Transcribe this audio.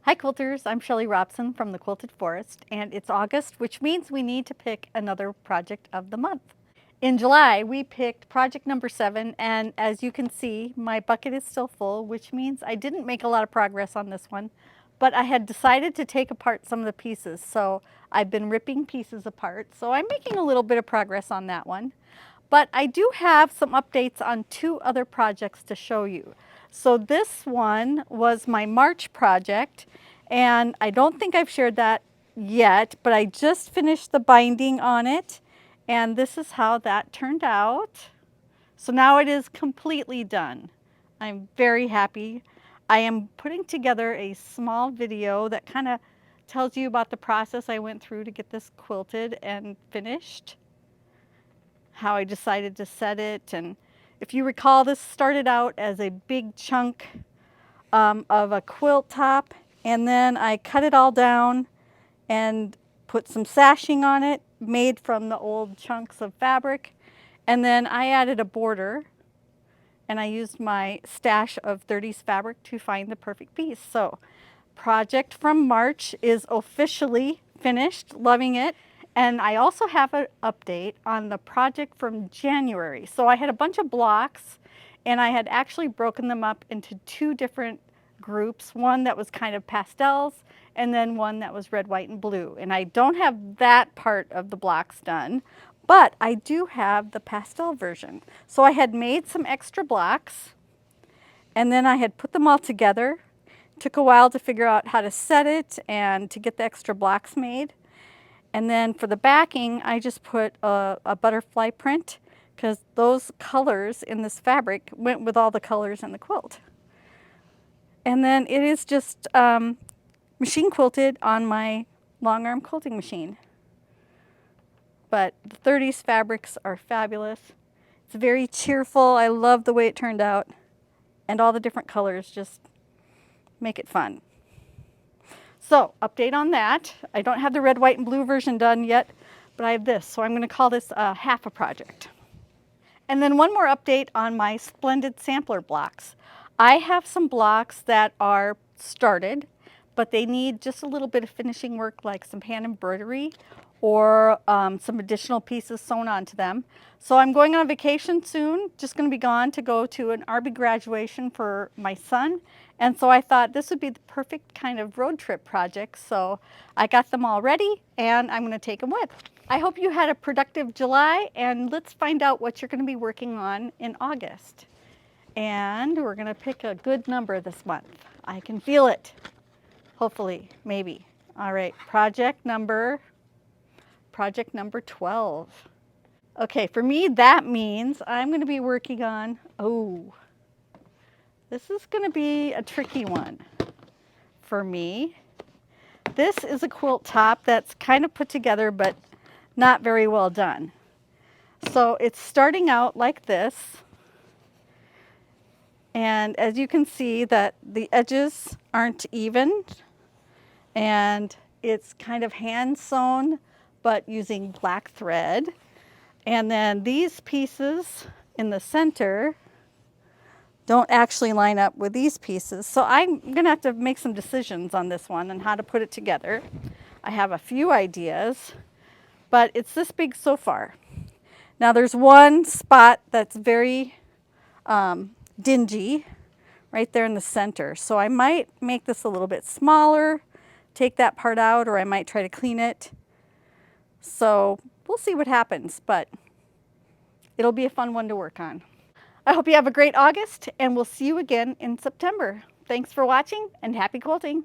Hi quilters, I'm Shelley Robson from the Quilted Forest, and it's August, which means we need to pick another project of the month. In July, we picked project number 7, and as you can see, my bucket is still full, which means I didn't make a lot of progress on this one, but I had decided to take apart some of the pieces, so I've been ripping pieces apart, so I'm making a little bit of progress on that one. But I do have some updates on 2 other projects to show you. So this one was my March project, and I don't think I've shared that yet, but I just finished the binding on it, and this is how that turned out. So now it is completely done. I'm very happy. I am putting together a small video that kind of tells you about the process I went through to get this quilted and finished, how I decided to set it. And if you recall, this started out as a big chunk of a quilt top, and then I cut it all down and put some sashing on it made from the old chunks of fabric, and then I added a border, and I used my stash of 30s fabric to find the perfect piece. So project from March is officially finished, loving it. And I also have an update on the project from January. So I had a bunch of blocks, and I had actually broken them up into 2 different groups, one that was kind of pastels and then one that was red, white, and blue. And I don't have that part of the blocks done, but I do have the pastel version. So I had made some extra blocks, and then I had put them all together. Took a while to figure out how to set it and to get the extra blocks made. And then for the backing, I just put a butterfly print, because those colors in this fabric went with all the colors in the quilt. And then it is just machine quilted on my long arm quilting machine. But the 30s fabrics are fabulous. It's very cheerful. I love the way it turned out. And all the different colors just make it fun. So, update on that. I don't have the red, white, and blue version done yet, but I have this. So I'm going to call this half a project. And then one more update on my Splendid sampler blocks. I have some blocks that are started, but they need just a little bit of finishing work, like some hand embroidery or some additional pieces sewn onto them. So I'm going on vacation soon, just going to be gone to go to an Arby graduation for my son. And so I thought this would be the perfect kind of road trip project. So I got them all ready, and I'm going to take them with. I hope you had a productive July, and let's find out what you're going to be working on in August. And we're going to pick a good number this month. I can feel it. Hopefully, maybe. All right, project number 12. Okay, for me that means I'm going to be working on, this is going to be a tricky one for me. This is a quilt top that's kind of put together but not very well done. So it's starting out like this, and as you can see that the edges aren't even, and it's kind of hand sewn but using black thread. And then these pieces in the center don't actually line up with these pieces. So I'm going to have to make some decisions on this one and how to put it together. I have a few ideas, but it's this big so far. Now there's one spot that's very dingy right there in the center. So I might make this a little bit smaller, take that part out, or I might try to clean it. So we'll see what happens, but it'll be a fun one to work on. I hope you have a great August, and we'll see you again in September. Thanks for watching, and happy quilting!